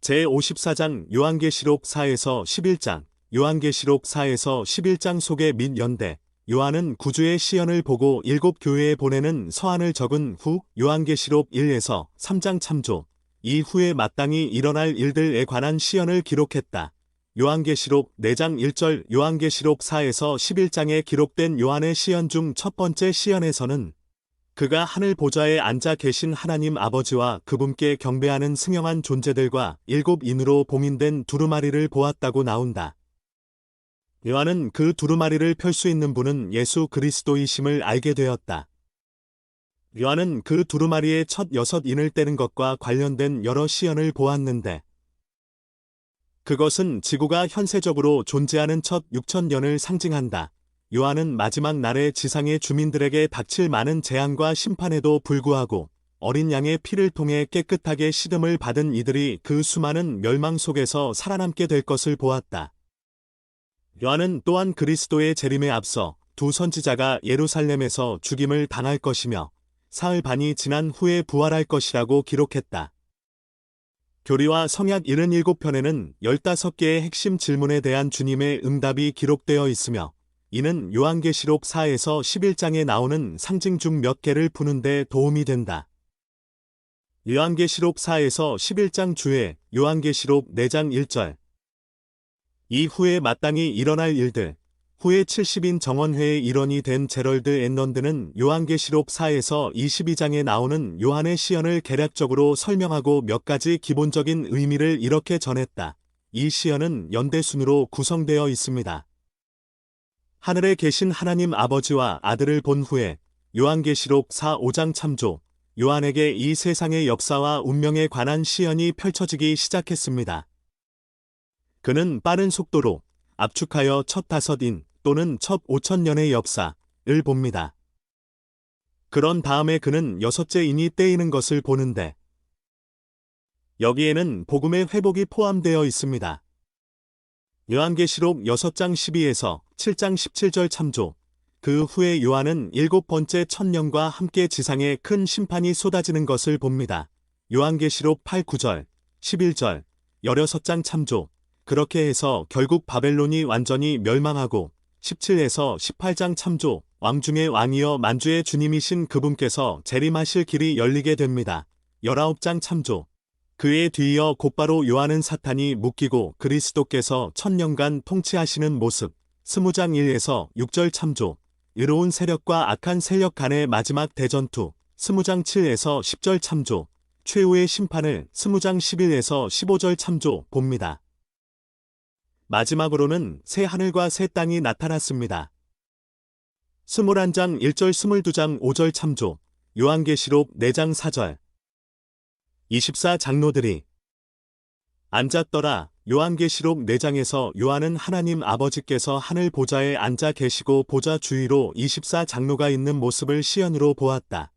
제54장 요한계시록 4에서 11장 요한계시록 4에서 11장 소개 및 연대 요한은 구주의 시연을 보고 7교회에 보내는 서한을 적은 후 요한계시록 1에서 3장 참조 이후에 마땅히 일어날 일들에 관한 시연을 기록했다. 요한계시록 4장 1절 요한계시록 4에서 11장에 기록된 요한의 시연 중 첫 번째 시연에서는 그가 하늘 보좌에 앉아 계신 하나님 아버지와 그분께 경배하는 승영한 존재들과 7인으로 봉인된 두루마리를 보았다고 나온다. 요한은 그 두루마리를 펼 수 있는 분은 예수 그리스도이심을 알게 되었다. 요한은 그 두루마리의 첫 6인을 떼는 것과 관련된 여러 시연을 보았는데 그것은 지구가 현세적으로 존재하는 첫 6천년을 상징한다. 요한은 마지막 날에 지상의 주민들에게 닥칠 많은 재앙과 심판에도 불구하고 어린 양의 피를 통해 깨끗하게 씻음을 받은 이들이 그 수많은 멸망 속에서 살아남게 될 것을 보았다. 요한은 또한 그리스도의 재림에 앞서 두 선지자가 예루살렘에서 죽임을 당할 것이며 사흘 반이 지난 후에 부활할 것이라고 기록했다. 교리와 성약 77편에는 15개의 핵심 질문에 대한 주님의 응답이 기록되어 있으며 이는 요한계시록 4에서 11장에 나오는 상징 중 몇 개를 푸는 데 도움이 된다. 요한계시록 4에서 11장 주에 요한계시록 4장 1절 이후에 마땅히 일어날 일들 후에 70인 정원회의 일원이 된 제럴드 앤런드는 요한계시록 4에서 22장에 나오는 요한의 시연을 개략적으로 설명하고 몇 가지 기본적인 의미를 이렇게 전했다. 이 시연은 연대순으로 구성되어 있습니다. 하늘에 계신 하나님 아버지와 아들을 본 후에 요한계시록 4, 5장 참조 요한에게 이 세상의 역사와 운명에 관한 시연이 펼쳐지기 시작했습니다. 그는 빠른 속도로 압축하여 첫 5인 또는 첫 5천년의 역사를 봅니다. 그런 다음에 그는 6째 인이 떼이는 것을 보는데 여기에는 복음의 회복이 포함되어 있습니다. 요한계시록 6장 12에서 7장 17절 참조 그 후에 요한은 7번째 천년과 함께 지상에 큰 심판이 쏟아지는 것을 봅니다. 요한계시록 8, 9절, 11절, 16장 참조 그렇게 해서 결국 바벨론이 완전히 멸망하고 17에서 18장 참조 왕 중의 왕이여 만주의 주님이신 그분께서 재림하실 길이 열리게 됩니다. 19장 참조 그에 뒤이어 곧바로 요한은 사탄이 묶이고 그리스도께서 1000년간 통치하시는 모습 20장 1에서 6절 참조 의로운 세력과 악한 세력 간의 마지막 대전투 20장 7에서 10절 참조 최후의 심판을 20장 11에서 15절 참조 봅니다. 마지막으로는 새 하늘과 새 땅이 나타났습니다. 21장 1절 22장 5절 참조 요한계시록 4장 4절 24장로들이 앉았더라. 요한계시록 4장에서 요한은 하나님 아버지께서 하늘 보좌에 앉아 계시고 보좌 주위로 24장로가 있는 모습을 시연으로 보았다.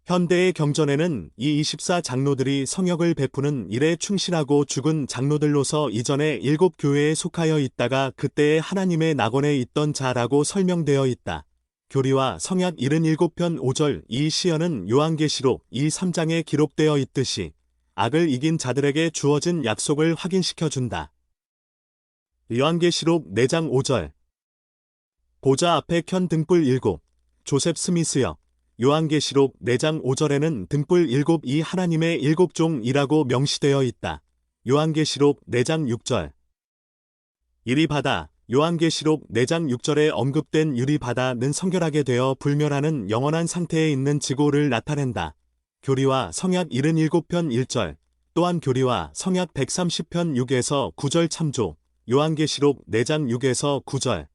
현대의 경전에는 이 24장로들이 성역을 베푸는 일에 충실하고 죽은 장로들로서 이전에 7교회에 속하여 있다가 그때의 하나님의 낙원에 있던 자라고 설명되어 있다. 교리와 성약 77편 5절 이 시연은 요한계시록 3장에 기록되어 있듯이 악을 이긴 자들에게 주어진 약속을 확인시켜준다. 요한계시록 4장 5절 보좌 앞에 켠 등불 7 조셉 스미스역 요한계시록 4장 5절에는 등불 7이 하나님의 7종이라고 명시되어 있다. 요한계시록 4장 6절 유리바다 요한계시록 4장 6절에 언급된 유리바다는 성결하게 되어 불멸하는 영원한 상태에 있는 지구를 나타낸다. 교리와 성약 77편 1절 또한 교리와 성약 130편 6에서 9절 참조 요한계시록 4장 6에서 9절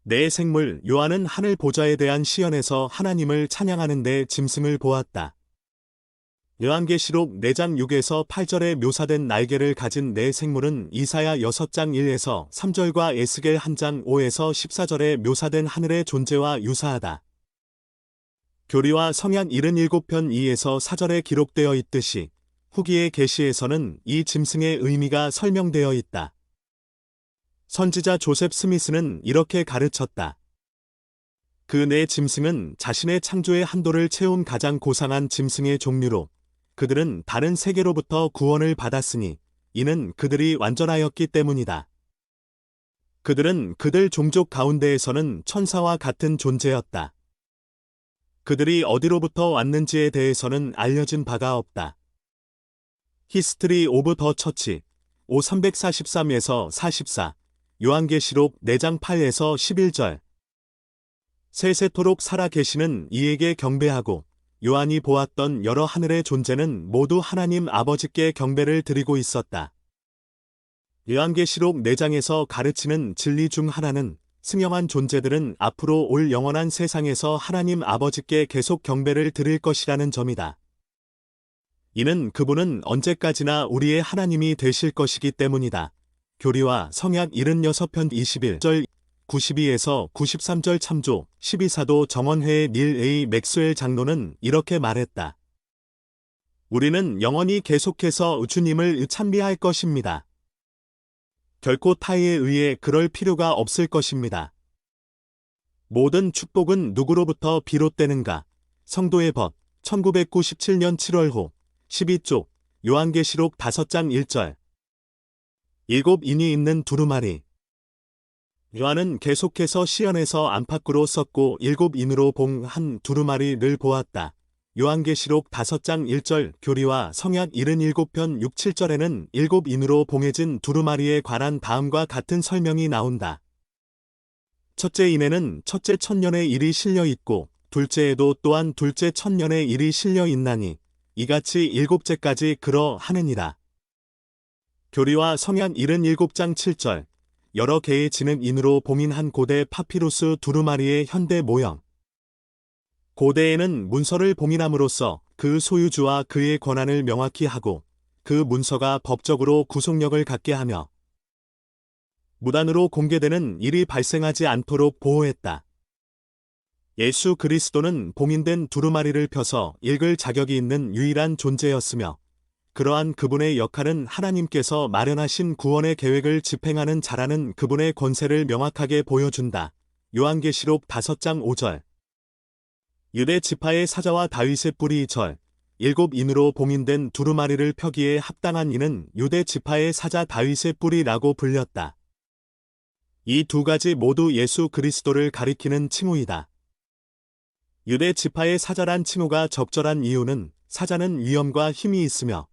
내 생물 요한은 하늘 보좌에 대한 시연에서 하나님을 찬양하는 데 짐승을 보았다. 요한계시록 4장 6에서 8절에 묘사된 날개를 가진 내 생물은 이사야 6장 1에서 3절과 에스겔 1장 5에서 14절에 묘사된 하늘의 존재와 유사하다. 교리와 성약 77편 2에서 4절에 기록되어 있듯이 후기의 계시에서는 이 짐승의 의미가 설명되어 있다. 선지자 조셉 스미스는 이렇게 가르쳤다. 그 네 짐승은 자신의 창조의 한도를 채운 가장 고상한 짐승의 종류로 그들은 다른 세계로부터 구원을 받았으니 이는 그들이 완전하였기 때문이다. 그들은 그들 종족 가운데에서는 천사와 같은 존재였다. 그들이 어디로부터 왔는지에 대해서는 알려진 바가 없다. 히스트리 오브 더 처치 5343에서 44 요한계시록 4장 8에서 11절 세세토록 살아 계시는 이에게 경배하고 요한이 보았던 여러 하늘의 존재는 모두 하나님 아버지께 경배를 드리고 있었다. 요한계시록 4장에서 가르치는 진리 중 하나는 승영한 존재들은 앞으로 올 영원한 세상에서 하나님 아버지께 계속 경배를 드릴 것이라는 점이다. 이는 그분은 언제까지나 우리의 하나님이 되실 것이기 때문이다. 교리와 성약 76편 21절 92에서 93절 참조 12사도 정원회의 닐 A. 맥스웰 장로는 이렇게 말했다. 우리는 영원히 계속해서 주님을 찬미할 것입니다. 결코 타의에 의해 그럴 필요가 없을 것입니다. 모든 축복은 누구로부터 비롯되는가? 성도의 법 1997년 7월호 12쪽 요한계시록 5장 1절 7인이 있는 두루마리 요한은 계속해서 시연에서 안팎으로 썼고 7인으로 봉 한 두루마리를 보았다. 요한계시록 5장 1절 교리와 성약 77편 6, 7절에는 7인으로 봉해진 두루마리에 관한 다음과 같은 설명이 나온다. 첫째 인에는 첫째 천년의 일이 실려 있고 둘째에도 또한 둘째 천년의 일이 실려 있나니 이같이 7째까지 그러하느니라. 교리와 성약 77장 7절 여러 개의 진흙인으로 봉인한 고대 파피루스 두루마리의 현대 모형 고대에는 문서를 봉인함으로써 그 소유주와 그의 권한을 명확히 하고 그 문서가 법적으로 구속력을 갖게 하며 무단으로 공개되는 일이 발생하지 않도록 보호했다. 예수 그리스도는 봉인된 두루마리를 펴서 읽을 자격이 있는 유일한 존재였으며 그러한 그분의 역할은 하나님께서 마련하신 구원의 계획을 집행하는 자라는 그분의 권세를 명확하게 보여준다. 요한계시록 5장 5절 유대 지파의 사자와 다윗의 뿌리 절 7인으로 봉인된 두루마리를 펴기에 합당한 이는 유대 지파의 사자 다윗의 뿌리라고 불렸다. 이 두 가지 모두 예수 그리스도를 가리키는 칭호이다. 유대 지파의 사자란 칭호가 적절한 이유는 사자는 위엄과 힘이 있으며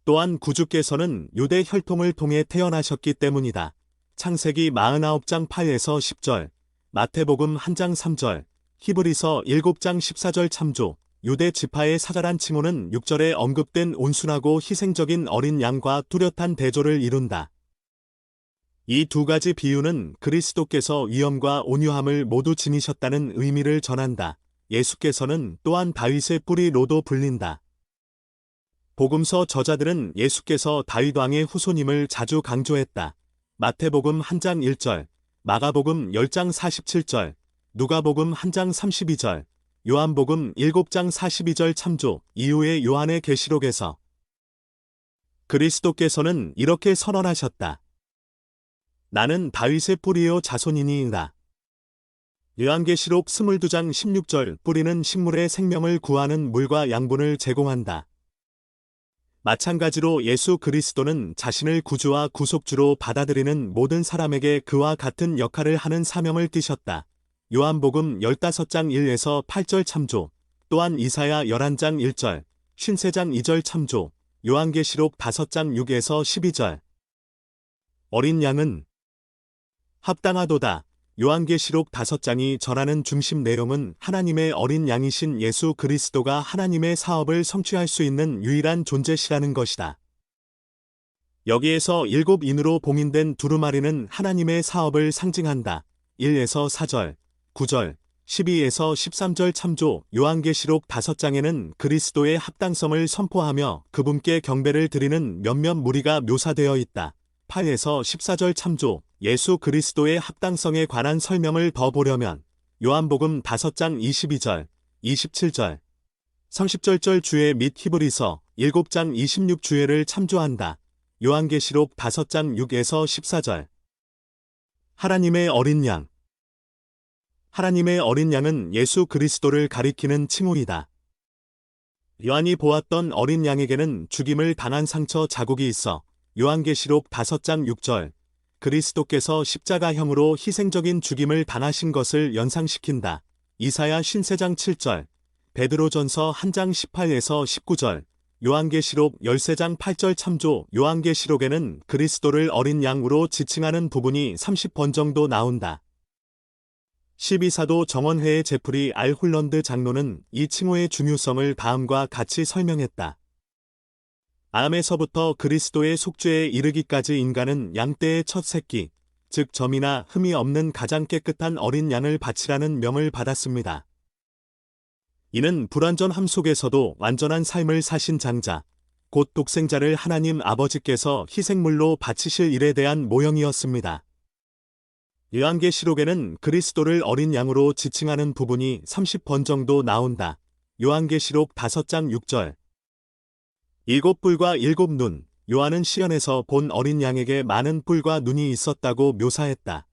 또한 구주께서는 유대 혈통을 통해 태어나셨기 때문이다. 창세기 49장 8에서 10절, 마태복음 1장 3절, 히브리서 7장 14절 참조, 유대 지파의 사자란 칭호는 6절에 언급된 온순하고 희생적인 어린 양과 뚜렷한 대조를 이룬다. 이 두 가지 비유는 그리스도께서 위엄과 온유함을 모두 지니셨다는 의미를 전한다. 예수께서는 또한 다윗의 뿌리로도 불린다. 복음서 저자들은 예수께서 다윗왕의 후손임을 자주 강조했다. 마태복음 1장 1절, 마가복음 10장 47절, 누가복음 1장 32절, 요한복음 7장 42절 참조 이후의 요한의 계시록에서 그리스도께서는 이렇게 선언하셨다. 나는 다윗의 뿌리요 자손이니이다. 요한계시록 22장 16절 뿌리는 식물의 생명을 구하는 물과 양분을 제공한다. 마찬가지로 예수 그리스도는 자신을 구주와 구속주로 받아들이는 모든 사람에게 그와 같은 역할을 하는 사명을 띠셨다. 요한복음 15장 1에서 8절 참조, 또한 이사야 11장 1절, 신세장 2절 참조, 요한계시록 5장 6에서 12절. 어린 양은 합당하도다. 요한계시록 5장이 전하는 중심 내용은 하나님의 어린 양이신 예수 그리스도가 하나님의 사업을 성취할 수 있는 유일한 존재시라는 것이다. 여기에서 7인으로 봉인된 두루마리는 하나님의 사업을 상징한다. 1에서 4절, 9절, 12에서 13절 참조 요한계시록 5장에는 그리스도의 합당성을 선포하며 그분께 경배를 드리는 몇몇 무리가 묘사되어 있다. 8에서 14절 참조 예수 그리스도의 합당성에 관한 설명을 더 보려면 요한복음 5장 22절, 27절, 30절절 주에 및 히브리서 7장 26주에를 참조한다. 요한계시록 5장 6에서 14절. 하나님의 어린 양. 하나님의 어린 양은 예수 그리스도를 가리키는 칭호이다. 요한이 보았던 어린 양에게는 죽임을 당한 상처 자국이 있어 요한계시록 5장 6절 그리스도께서 십자가형으로 희생적인 죽임을 당하신 것을 연상시킨다. 이사야 53장 7절 베드로전서 1장 18에서 19절 요한계시록 13장 8절 참조 요한계시록에는 그리스도를 어린 양으로 지칭하는 부분이 30번 정도 나온다. 12사도 정원회의 제프리 알 홀런드 장로는 이 칭호의 중요성을 다음과 같이 설명했다. 암에서부터 그리스도의 속죄에 이르기까지 인간은 양떼의 첫 새끼, 즉 점이나 흠이 없는 가장 깨끗한 어린 양을 바치라는 명을 받았습니다. 이는 불완전함 속에서도 완전한 삶을 사신 장자, 곧 독생자를 하나님 아버지께서 희생물로 바치실 일에 대한 모형이었습니다. 요한계시록에는 그리스도를 어린 양으로 지칭하는 부분이 30번 정도 나온다. 요한계시록 5장 6절 7뿔과 7눈 요한은 시연에서 본 어린 양에게 많은 뿔과 눈이 있었다고 묘사했다.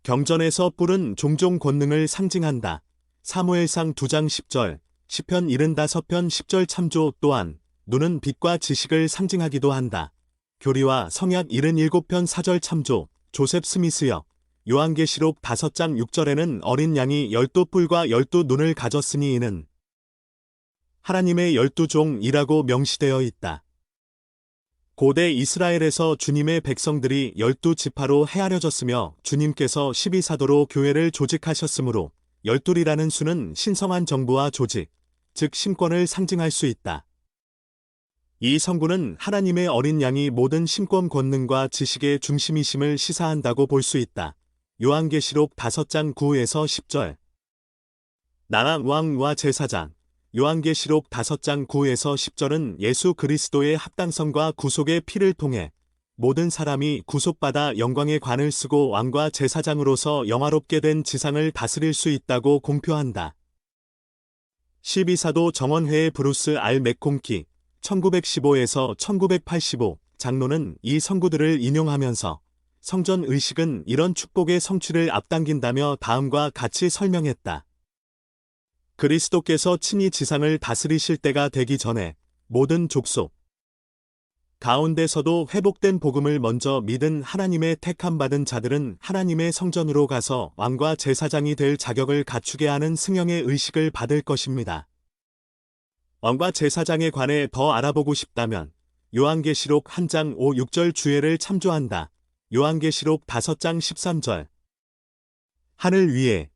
경전에서 뿔은 종종 권능을 상징한다. 사무엘상 2장 10절, 시편 75편 10절 참조 또한 눈은 빛과 지식을 상징하기도 한다. 교리와 성약 77편 4절 참조 조셉 스미스역 요한계시록 5장 6절에는 어린 양이 12뿔과 12눈을 가졌으니 이는 하나님의 12종이라고 명시되어 있다. 고대 이스라엘에서 주님의 백성들이 12지파로 헤아려졌으며 주님께서 12사도로 교회를 조직하셨으므로 12이라는 수는 신성한 정부와 조직, 즉 신권을 상징할 수 있다. 이 성구는 하나님의 어린 양이 모든 신권 권능과 지식의 중심이심을 시사한다고 볼 수 있다. 요한계시록 5장 9에서 10절 나라 왕과 제사장 요한계시록 5장 9에서 10절은 예수 그리스도의 합당성과 구속의 피를 통해 모든 사람이 구속받아 영광의 관을 쓰고 왕과 제사장으로서 영화롭게 된 지상을 다스릴 수 있다고 공표한다. 12사도 정원회의 브루스 알 맥콩키 1915에서 1985 장로는 이 성구들을 인용하면서 성전 의식은 이런 축복의 성취를 앞당긴다며 다음과 같이 설명했다. 그리스도께서 친히 지상을 다스리실 때가 되기 전에 모든 족속 가운데서도 회복된 복음을 먼저 믿은 하나님의 택함받은 자들은 하나님의 성전으로 가서 왕과 제사장이 될 자격을 갖추게 하는 승형의 의식을 받을 것입니다. 왕과 제사장에 관해 더 알아보고 싶다면 요한계시록 1장 5, 6절 주예를 참조한다. 요한계시록 5장 13절 하늘 위에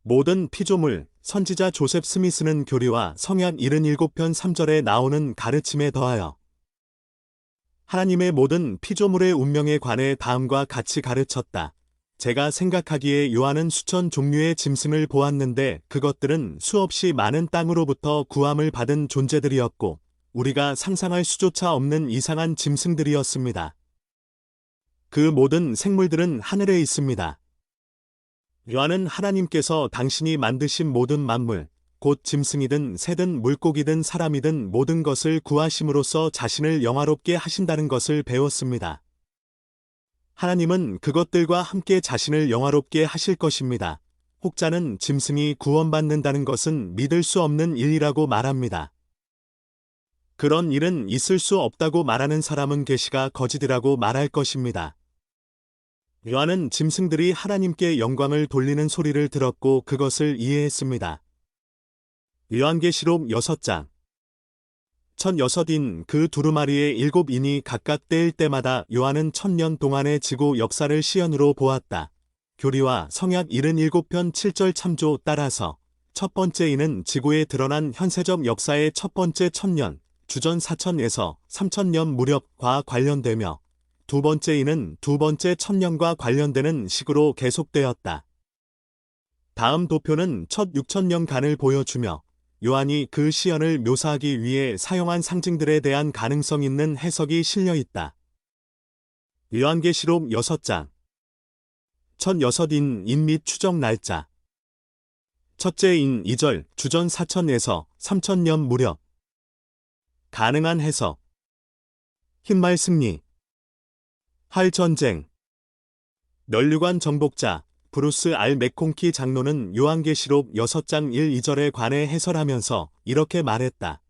모든 피조물 선지자 조셉 스미스는 교리와 성약 77편 3절에 나오는 가르침에 더하여 하나님의 모든 피조물의 운명에 관해 다음과 같이 가르쳤다. 제가 생각하기에 요한은 수천 종류의 짐승을 보았는데 그것들은 수없이 많은 땅으로부터 구함을 받은 존재들이었고 우리가 상상할 수조차 없는 이상한 짐승들이었습니다. 그 모든 생물들은 하늘에 있습니다. 요한은 하나님께서 당신이 만드신 모든 만물, 곧 짐승이든 새든 물고기든 사람이든 모든 것을 구하심으로써 자신을 영화롭게 하신다는 것을 배웠습니다. 하나님은 그것들과 함께 자신을 영화롭게 하실 것입니다. 혹자는 짐승이 구원받는다는 것은 믿을 수 없는 일이라고 말합니다. 그런 일은 있을 수 없다고 말하는 사람은 계시가 거짓이라고 말할 것입니다. 요한은 짐승들이 하나님께 영광을 돌리는 소리를 들었고 그것을 이해했습니다. 요한계시록 6장 첫 6인 그 두루마리의 7인이 각각 때일 때마다 요한은 1000년 동안의 지구 역사를 시연으로 보았다. 교리와 성약 77편 7절 참조 따라서 첫 번째 인은 지구에 드러난 현세적 역사의 첫 번째 1000년, 주전 4000에서 3000년 무렵과 관련되며 두 번째 인은 두 번째 1000년과 관련되는 식으로 계속되었다. 다음 도표는 첫 6000년간을 보여주며 요한이 그 시연을 묘사하기 위해 사용한 상징들에 대한 가능성 있는 해석이 실려 있다. 요한계시록 6장 첫 6인 인 및 추적 날짜 첫째 인 2절 주전 4000에서 3000년 무렵 가능한 해석 흰말 승리 활 전쟁 널류관 정복자 브루스 알 맥콩키 장로는 요한계시록 6장 1, 2절에 관해 해설하면서 이렇게 말했다.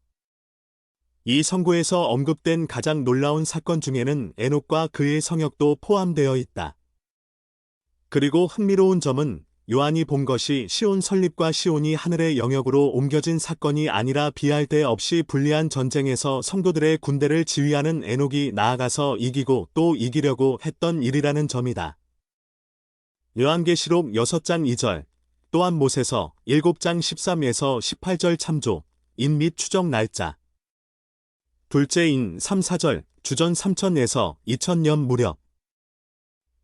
이 선고에서 언급된 가장 놀라운 사건 중에는 에녹과 그의 성역도 포함되어 있다. 그리고 흥미로운 점은 요한이 본 것이 시온 설립과 시온이 하늘의 영역으로 옮겨진 사건이 아니라 비할 데 없이 불리한 전쟁에서 성도들의 군대를 지휘하는 에녹이 나아가서 이기고 또 이기려고 했던 일이라는 점이다. 요한계시록 6장 2절, 또한 못에서 7장 13에서 18절 참조, 인 및 추적 날짜. 둘째인 3, 4절, 주전 3000에서 2000년 무렵.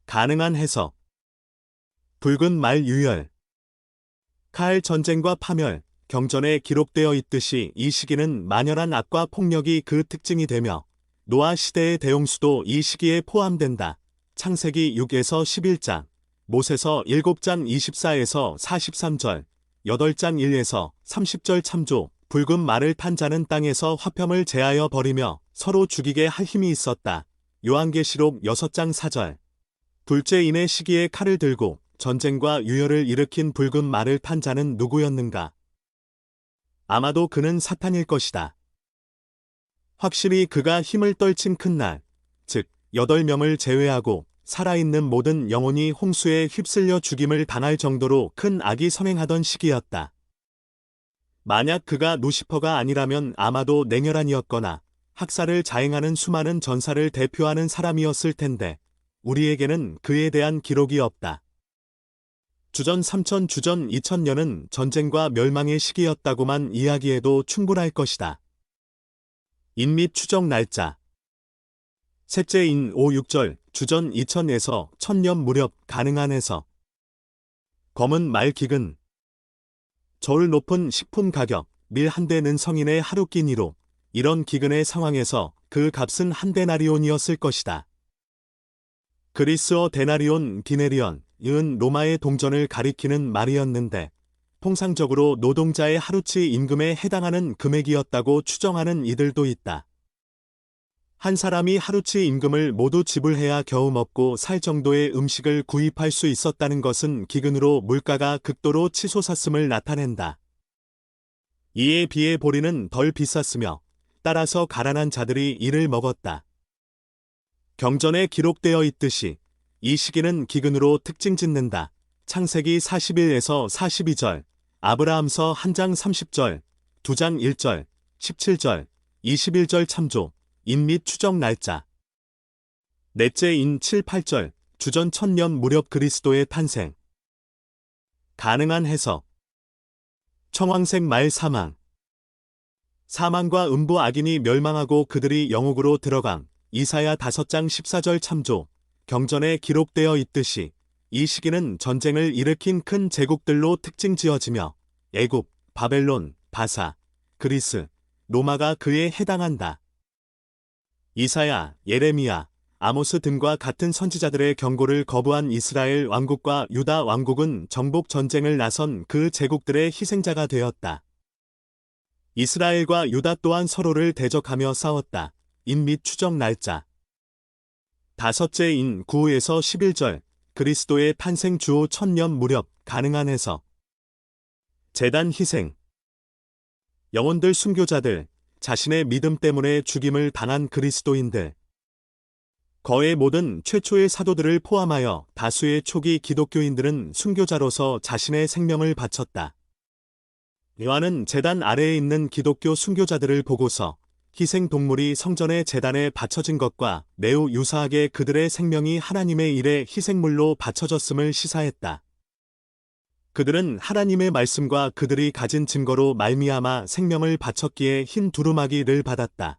가능한 해석. 붉은 말 유혈. 칼 전쟁과 파멸, 경전에 기록되어 있듯이 이 시기는 만연한 악과 폭력이 그 특징이 되며 노아 시대의 대홍수도 이 시기에 포함된다. 창세기 6에서 11장, 못에서 7장 24에서 43절, 8장 1에서 30절 참조. 붉은 말을 탄 자는 땅에서 화평을 제하여 버리며 서로 죽이게 할 힘이 있었다. 요한계시록 6장 4절. 둘째인의 시기에 칼을 들고 전쟁과 유혈을 일으킨 붉은 말을 탄 자는 누구였는가? 아마도 그는 사탄일 것이다. 확실히 그가 힘을 떨친 큰 날, 즉 8명을 제외하고 살아있는 모든 영혼이 홍수에 휩쓸려 죽임을 당할 정도로 큰 악이 선행하던 시기였다. 만약 그가 루시퍼가 아니라면 아마도 냉혈한이었거나 학살을 자행하는 수많은 전사를 대표하는 사람이었을 텐데 우리에게는 그에 대한 기록이 없다. 주전 3000, 주전 2000년은 전쟁과 멸망의 시기였다고만 이야기해도 충분할 것이다. 인 및 추적 날짜. 셋째인 5, 6절, 주전 2000에서 1000년 무렵. 가능한 해석. 검은 말 기근. 저울 높은 식품 가격, 밀 한 대는 성인의 하루 끼니로. 이런 기근의 상황에서 그 값은 한 데나리온이었을 것이다. 그리스어 데나리온, 디네리온, 은 로마의 동전을 가리키는 말이었는데 통상적으로 노동자의 하루치 임금에 해당하는 금액이었다고 추정하는 이들도 있다. 한 사람이 하루치 임금을 모두 지불해야 겨우 먹고 살 정도의 음식을 구입할 수 있었다는 것은 기근으로 물가가 극도로 치솟았음을 나타낸다. 이에 비해 보리는 덜 비쌌으며 따라서 가난한 자들이 이를 먹었다. 경전에 기록되어 있듯이 이 시기는 기근으로 특징 짓는다. 창세기 41에서 42절, 아브라함서 1장 30절, 2장 1절, 17절, 21절 참조. 인 및 추적 날짜. 넷째인 7, 8절, 주전 1000년 무렵 그리스도의 탄생. 가능한 해석. 청황색 말 사망. 사망과 음부 악인이 멸망하고 그들이 영옥으로 들어감. 이사야 5장 14절 참조. 경전에 기록되어 있듯이 이 시기는 전쟁을 일으킨 큰 제국들로 특징 지어지며 애굽, 바벨론, 바사, 그리스, 로마가 그에 해당한다. 이사야, 예레미야, 아모스 등과 같은 선지자들의 경고를 거부한 이스라엘 왕국과 유다 왕국은 정복 전쟁을 나선 그 제국들의 희생자가 되었다. 이스라엘과 유다 또한 서로를 대적하며 싸웠다. 인 및 추적 날짜. 다섯째인 9에서 11절, 그리스도의 탄생 주후 1000년 무렵. 가능한 해석. 제단 희생. 영혼들 순교자들, 자신의 믿음 때문에 죽임을 당한 그리스도인들. 거의 모든 최초의 사도들을 포함하여 다수의 초기 기독교인들은 순교자로서 자신의 생명을 바쳤다. 요한은 제단 아래에 있는 기독교 순교자들을 보고서 희생 동물이 성전의 제단에 바쳐진 것과 매우 유사하게 그들의 생명이 하나님의 일에 희생물로 바쳐졌음을 시사했다. 그들은 하나님의 말씀과 그들이 가진 증거로 말미암아 생명을 바쳤기에 흰 두루마기를 받았다.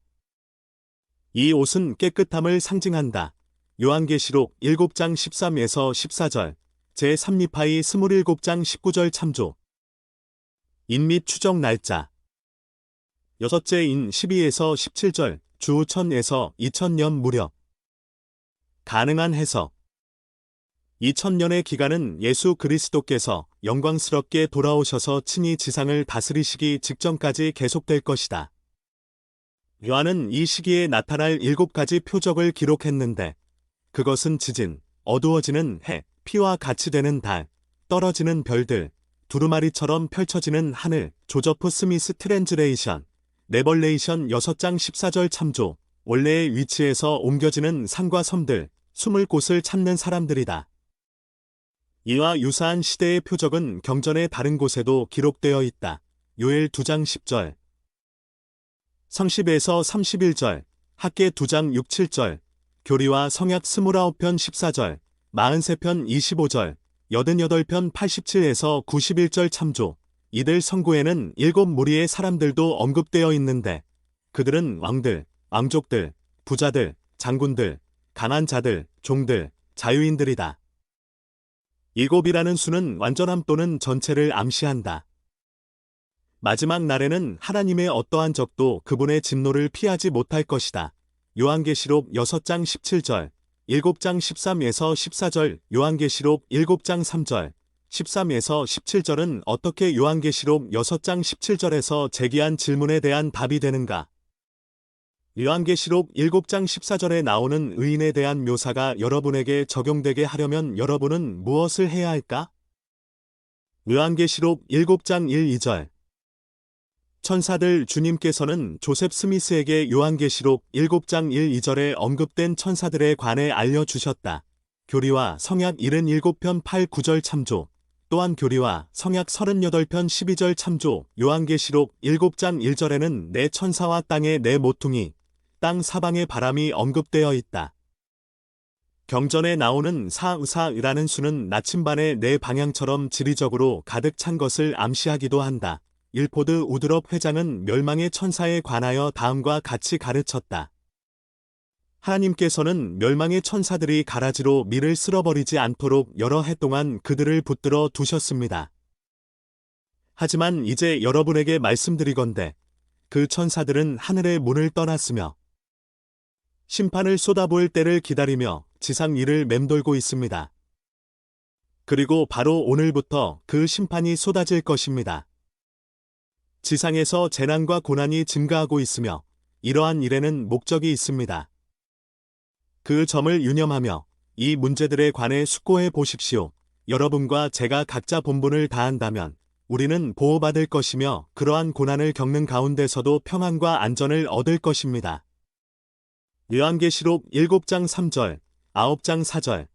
이 옷은 깨끗함을 상징한다. 요한계시록 7장 13에서 14절, 제3리파이 27장 19절 참조. 인 및 추적 날짜. 여섯째인 12에서 17절, 주후 1000에서 2000년 무렵. 가능한 해석. 2000년의 기간은 예수 그리스도께서 영광스럽게 돌아오셔서 친히 지상을 다스리시기 직전까지 계속될 것이다. 요한은 이 시기에 나타날 7가지 표적을 기록했는데 그것은 지진, 어두워지는 해, 피와 같이 되는 달, 떨어지는 별들, 두루마리처럼 펼쳐지는 하늘, 조저프 스미스 트랜즈레이션, 레벌레이션 6장 14절 참조, 원래의 위치에서 옮겨지는 산과 섬들, 숨을 곳을 찾는 사람들이다. 이와 유사한 시대의 표적은 경전의 다른 곳에도 기록되어 있다. 요엘 2장 10절, 성십에서 31절, 학계 2장 6, 7절, 교리와 성약 29편 14절, 43편 25절, 88편 87에서 91절 참조. 이들 성구에는 7무리의 사람들도 언급되어 있는데 그들은 왕들, 왕족들, 부자들, 장군들, 가난한 자들, 종들, 자유인들이다. 7이라는 수는 완전함 또는 전체를 암시한다. 마지막 날에는 하나님의 어떠한 적도 그분의 진노를 피하지 못할 것이다. 요한계시록 6장 17절, 7장 13에서 14절, 요한계시록 7장 3절, 13에서 17절은 어떻게 요한계시록 6장 17절에서 제기한 질문에 대한 답이 되는가? 요한계시록 7장 14절에 나오는 의인에 대한 묘사가 여러분에게 적용되게 하려면 여러분은 무엇을 해야 할까? 요한계시록 7장 1, 2절. 천사들 주님께서는 조셉 스미스에게 요한계시록 7장 1, 2절에 언급된 천사들에 관해 알려주셨다. 교리와 성약 77편 8, 9절 참조. 또한 교리와 성약 38편 12절 참조. 요한계시록 7장 1절에는 네 천사와 땅의 네 모퉁이, 땅 사방의 바람이 언급되어 있다. 경전에 나오는 사의라는 수는 나침반의 네 방향처럼 지리적으로 가득 찬 것을 암시하기도 한다. 일포드 우드럽 회장은 멸망의 천사에 관하여 다음과 같이 가르쳤다. 하나님께서는 멸망의 천사들이 가라지로 밀을 쓸어버리지 않도록 여러 해 동안 그들을 붙들어 두셨습니다. 하지만 이제 여러분에게 말씀드리건대 그 천사들은 하늘의 문을 떠났으며 심판을 쏟아부을 때를 기다리며 지상 위를 맴돌고 있습니다. 그리고 바로 오늘부터 그 심판이 쏟아질 것입니다. 지상에서 재난과 고난이 증가하고 있으며 이러한 일에는 목적이 있습니다. 그 점을 유념하며 이 문제들에 관해 숙고해 보십시오. 여러분과 제가 각자 본분을 다한다면 우리는 보호받을 것이며 그러한 고난을 겪는 가운데서도 평안과 안전을 얻을 것입니다. 요한계시록 7장 3절, 9장 4절.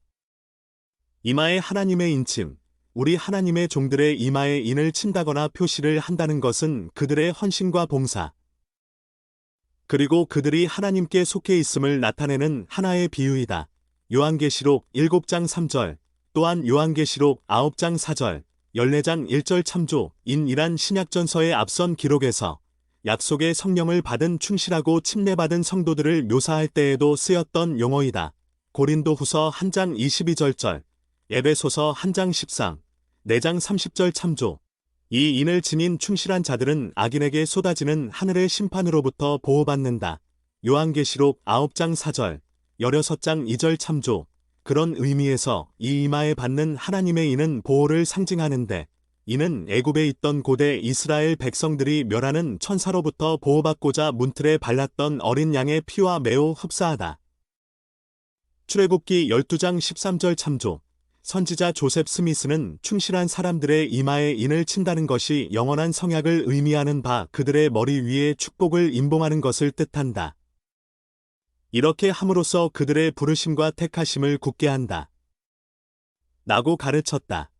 이마에 하나님의 인침. 우리 하나님의 종들의 이마에 인을 친다거나 표시를 한다는 것은 그들의 헌신과 봉사, 그리고 그들이 하나님께 속해 있음을 나타내는 하나의 비유이다. 요한계시록 7장 3절, 또한 요한계시록 9장 4절, 14장 1절 참조. 인이란 신약전서의 앞선 기록에서 약속의 성령을 받은 충실하고 침례받은 성도들을 묘사할 때에도 쓰였던 용어이다. 고린도후서 1장 22절절, 에베소서 1장 13, 4장 30절 참조. 이 인을 지닌 충실한 자들은 악인에게 쏟아지는 하늘의 심판으로부터 보호받는다. 요한계시록 9장 4절, 16장 2절 참조. 그런 의미에서 이 이마에 받는 하나님의 인은 보호를 상징하는데 이는 애굽에 있던 고대 이스라엘 백성들이 멸하는 천사로부터 보호받고자 문틀에 발랐던 어린 양의 피와 매우 흡사하다. 출애굽기 12장 13절 참조. 선지자 조셉 스미스는 충실한 사람들의 이마에 인을 친다는 것이 영원한 성약을 의미하는 바 그들의 머리 위에 축복을 임봉하는 것을 뜻한다. 이렇게 함으로써 그들의 부르심과 택하심을 굳게 한다. 라고 가르쳤다.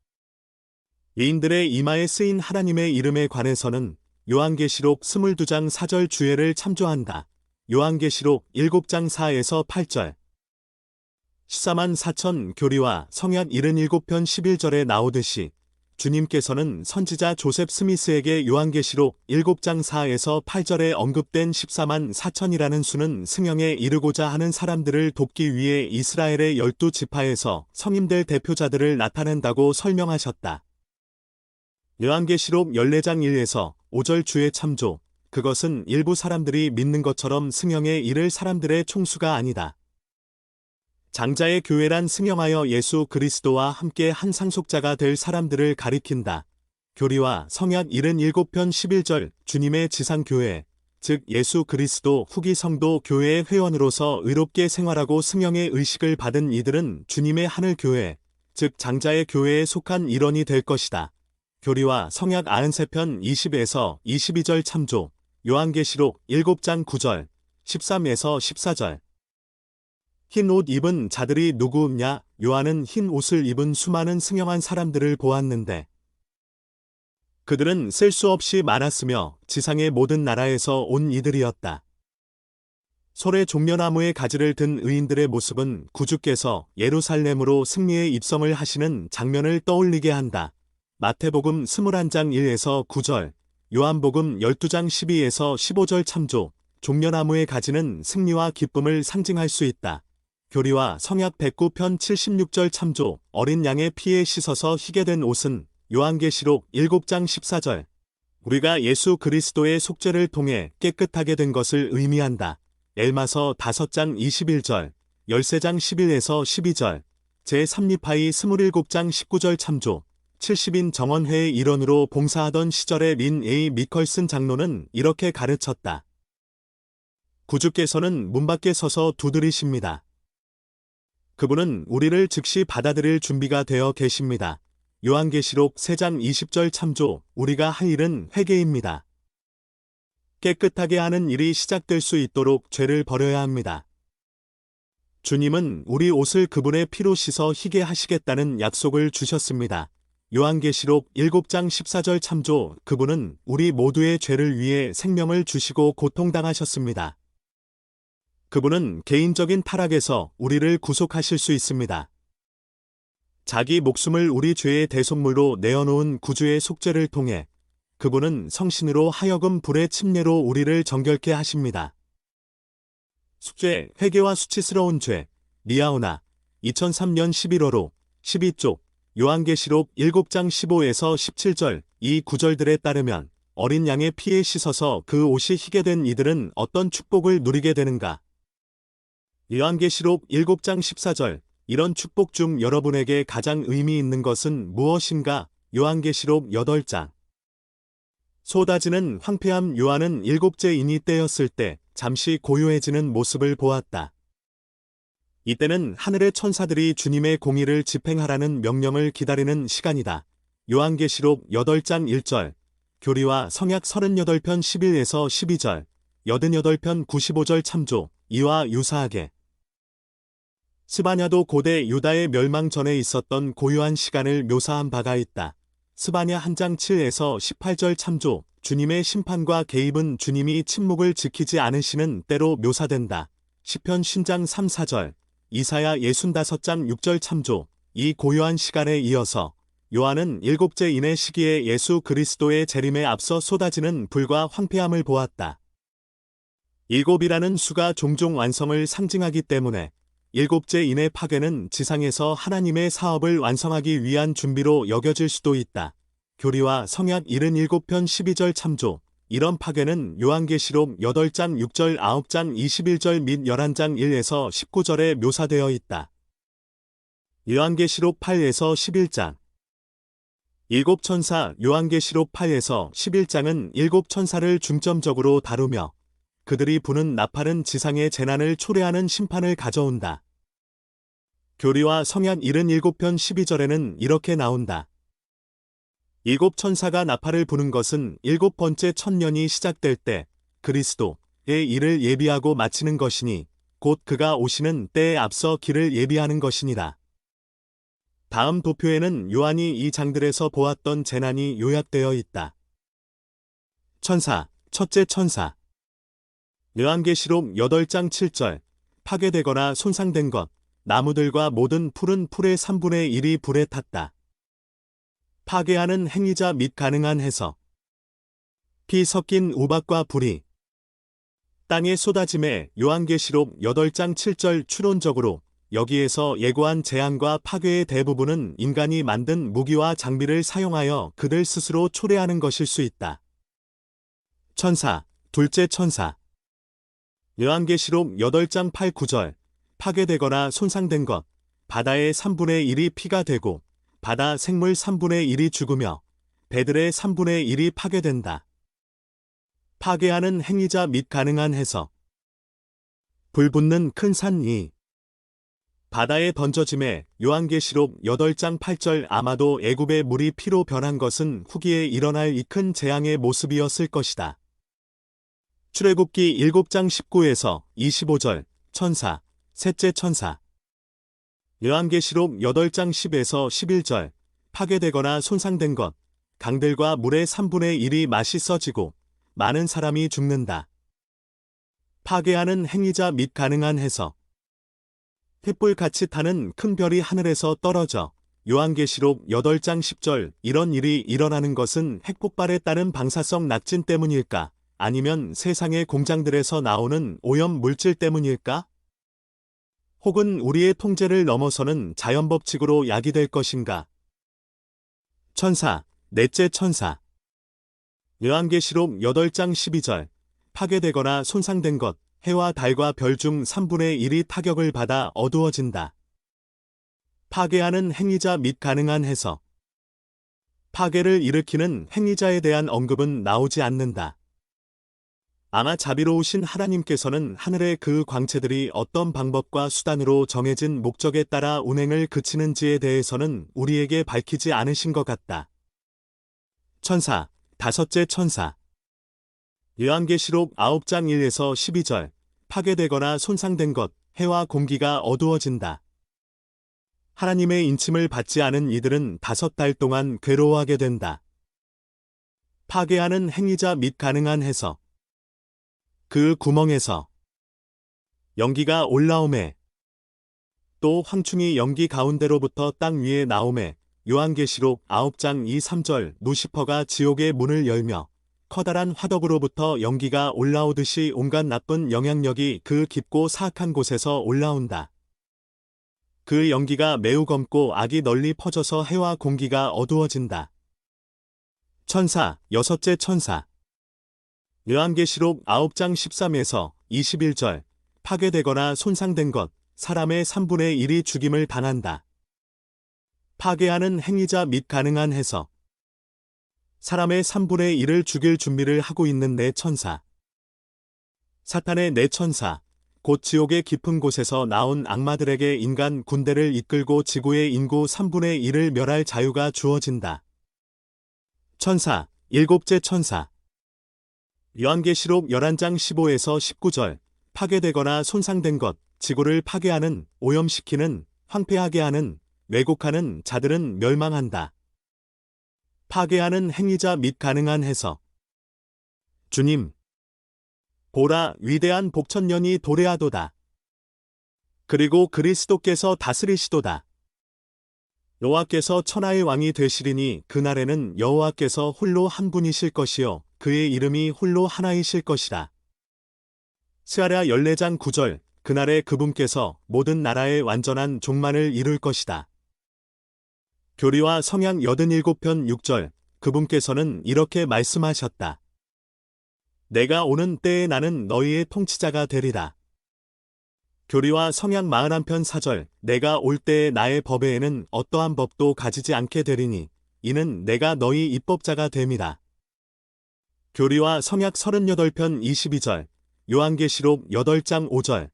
예인들의 이마에 쓰인 하나님의 이름에 관해서는 요한계시록 22장 4절 주예를 참조한다. 요한계시록 7장 4에서 8절. 14만 4천 교리와 성약 77편 11절에 나오듯이 주님께서는 선지자 조셉 스미스에게 요한계시록 7장 4에서 8절에 언급된 14만 4천이라는 수는 승형에 이르고자 하는 사람들을 돕기 위해 이스라엘의 12지파에서 성인들 대표자들을 나타낸다고 설명하셨다. 요한계시록 14장 1에서 5절 주의 참조. 그것은 일부 사람들이 믿는 것처럼 승형에 이를 사람들의 총수가 아니다. 장자의 교회란 승형하여 예수 그리스도와 함께 한 상속자가 될 사람들을 가리킨다. 교리와 성약 77편 11절 주님의 지상교회, 즉 예수 그리스도 후기 성도 교회의 회원으로서 의롭게 생활하고 승형의 의식을 받은 이들은 주님의 하늘교회, 즉 장자의 교회에 속한 일원이 될 것이다. 교리와 성약 93편 20에서 22절 참조, 요한계시록 7장 9절, 13에서 14절. 흰 옷 입은 자들이 누구냐? 요한은 흰 옷을 입은 수많은 승용한 사람들을 보았는데 그들은 셀 수 없이 많았으며 지상의 모든 나라에서 온 이들이었다. 솔의 종려나무의 가지를 든 의인들의 모습은 구주께서 예루살렘으로 승리의 입성을 하시는 장면을 떠올리게 한다. 마태복음 21장 1에서 9절, 요한복음 12장 12에서 15절 참조, 종려나무의 가지는 승리와 기쁨을 상징할 수 있다. 교리와 성약 109편 76절 참조, 어린 양의 피에 씻어서 희게 된 옷은 요한계시록 7장 14절. 우리가 예수 그리스도의 속죄를 통해 깨끗하게 된 것을 의미한다. 엘마서 5장 21절, 13장 11에서 12절, 제3리파이 27장 19절 참조, 70인 정원회의 일원으로 봉사하던 시절의 린 A. 미컬슨 장로는 이렇게 가르쳤다. 구주께서는 문 밖에 서서 두드리십니다. 그분은 우리를 즉시 받아들일 준비가 되어 계십니다. 요한계시록 3장 20절 참조, 우리가 할 일은 회개입니다. 깨끗하게 하는 일이 시작될 수 있도록 죄를 버려야 합니다. 주님은 우리 옷을 그분의 피로 씻어 희게 하시겠다는 약속을 주셨습니다. 요한계시록 7장 14절 참조, 그분은 우리 모두의 죄를 위해 생명을 주시고 고통당하셨습니다. 그분은 개인적인 타락에서 우리를 구속하실 수 있습니다. 자기 목숨을 우리 죄의 대속물로 내어놓은 구주의 속죄를 통해 그분은 성신으로 하여금 불의 침례로 우리를 정결케 하십니다. 속죄, 회개와 수치스러운 죄, 니아오나, 2003년 11월호, 12쪽, 요한계시록 7장 15에서 17절, 이 구절들에 따르면 어린 양의 피에 씻어서 그 옷이 희게 된 이들은 어떤 축복을 누리게 되는가? 요한계시록 7장 14절, 이런 축복 중 여러분에게 가장 의미 있는 것은 무엇인가? 요한계시록 8장. 쏟아지는 황폐함. 요한은 7째 인이 떼었을 때 잠시 고요해지는 모습을 보았다. 이때는 하늘의 천사들이 주님의 공의를 집행하라는 명령을 기다리는 시간이다. 요한계시록 8장 1절, 교리와 성약 38편 11에서 12절, 88편 95절 참조, 이와 유사하게 스바냐도 고대 유다의 멸망 전에 있었던 고요한 시간을 묘사한 바가 있다. 스바냐 1장 7에서 18절 참조, 주님의 심판과 개입은 주님이 침묵을 지키지 않으시는 때로 묘사된다. 시편 신장 3, 4절, 이사야 65장 6절 참조, 이 고요한 시간에 이어서 요한은 7째 인의 시기에 예수 그리스도의 재림에 앞서 쏟아지는 불과 황폐함을 보았다. 7이라는 수가 종종 완성을 상징하기 때문에 7째 인의 파괴는 지상에서 하나님의 사업을 완성하기 위한 준비로 여겨질 수도 있다. 교리와 성약 77편 12절 참조, 이런 파괴는 요한계시록 8장 6절 9장 21절 및 11장 1에서 19절에 묘사되어 있다. 요한계시록 8에서 11장. 7천사. 요한계시록 8에서 11장은 7천사를 중점적으로 다루며 그들이 부는 나팔은 지상의 재난을 초래하는 심판을 가져온다. 교리와 성약 77편 12절에는 이렇게 나온다. 7천사가 나팔을 부는 것은 7번째 천년이 시작될 때 그리스도의 일을 예비하고 마치는 것이니 곧 그가 오시는 때에 앞서 길을 예비하는 것이니라. 다음 도표에는 요한이 이 장들에서 보았던 재난이 요약되어 있다. 천사, 첫째 천사. 요한계시록 8장 7절, 파괴되거나 손상된 것, 나무들과 모든 풀은 풀의 3분의 1이 불에 탔다. 파괴하는 행위자 및 가능한 해석. 피 섞인 우박과 불이 땅에 쏟아짐에 요한계시록 8장 7절 추론적으로 여기에서 예고한 재앙과 파괴의 대부분은 인간이 만든 무기와 장비를 사용하여 그들 스스로 초래하는 것일 수 있다. 천사, 둘째 천사. 요한계시록 8장 8, 9절, 파괴되거나 손상된 것, 바다의 3분의 1이 피가 되고 바다 생물 3분의 1이 죽으며 배들의 3분의 1이 파괴된다. 파괴하는 행위자 및 가능한 해석. 불 붙는 큰 산 2. 바다에 던져짐에 요한계시록 8장 8절 아마도 애굽의 물이 피로 변한 것은 후기에 일어날 이 큰 재앙의 모습이었을 것이다. 출애굽기 7장 19에서 25절 천사, 셋째 천사. 요한계시록 8장 10에서 11절 파괴되거나 손상된 것, 강들과 물의 3분의 1이 맛있어지고 많은 사람이 죽는다. 파괴하는 행위자 및 가능한 해석. 횃불같이 타는 큰 별이 하늘에서 떨어져 요한계시록 8장 10절 이런 일이 일어나는 것은 핵폭발에 따른 방사성 낙진 때문일까? 아니면 세상의 공장들에서 나오는 오염 물질 때문일까? 혹은 우리의 통제를 넘어서는 자연법칙으로 야기될 것인가? 천사, 넷째 천사. 요한계시록 8장 12절 파괴되거나 손상된 것, 해와 달과 별 중 3분의 1이 타격을 받아 어두워진다. 파괴하는 행위자 및 가능한 해석. 파괴를 일으키는 행위자에 대한 언급은 나오지 않는다. 아마 자비로우신 하나님께서는 하늘의 그 광채들이 어떤 방법과 수단으로 정해진 목적에 따라 운행을 그치는지에 대해서는 우리에게 밝히지 않으신 것 같다. 천사, 다섯째 천사. 요한계시록 9장 1에서 12절 파괴되거나 손상된 것, 해와 공기가 어두워진다. 하나님의 인침을 받지 않은 이들은 5달 동안 괴로워하게 된다. 파괴하는 행위자 및 가능한 해석. 그 구멍에서 연기가 올라오매 또 황충이 연기 가운데로부터 땅 위에 나오매 요한계시록 9장 2, 3절 루시퍼가 지옥의 문을 열며 커다란 화덕으로부터 연기가 올라오듯이 온갖 나쁜 영향력이 그 깊고 사악한 곳에서 올라온다. 그 연기가 매우 검고 악이 널리 퍼져서 해와 공기가 어두워진다. 천사, 여섯째 천사. 요한계시록 9장 13에서 21절 파괴되거나 손상된 것, 사람의 3분의 1이 죽임을 당한다. 파괴하는 행위자 및 가능한 해석. 사람의 3분의 1을 죽일 준비를 하고 있는 네 천사. 사탄의 네 천사, 곧 지옥의 깊은 곳에서 나온 악마들에게 인간 군대를 이끌고 지구의 인구 3분의 1을 멸할 자유가 주어진다. 천사, 일곱째 천사. 요한계시록 11장 15에서 19절 파괴되거나 손상된 것, 지구를 파괴하는, 오염시키는, 황폐하게 하는, 왜곡하는 자들은 멸망한다. 파괴하는 행위자 및 가능한 해석. 주님, 보라 위대한 복천년이 도래하도다. 그리고 그리스도께서 다스리시도다. 여호와께서 천하의 왕이 되시리니 그날에는 여호와께서 홀로 한 분이실 것이요 그의 이름이 홀로 하나이실 것이라. 스가랴 14장 9절 그날에 그분께서 모든 나라의 완전한 종만을 이룰 것이다. 교리와 성약 87편 6절 그분께서는 이렇게 말씀하셨다. 내가 오는 때에 나는 너희의 통치자가 되리라. 교리와 성약 41편 4절 내가 올 때에 나의 법에는 어떠한 법도 가지지 않게 되리니 이는 내가 너희 입법자가 됨이라. 교리와 성약 38편 22절 요한계시록 8장 5절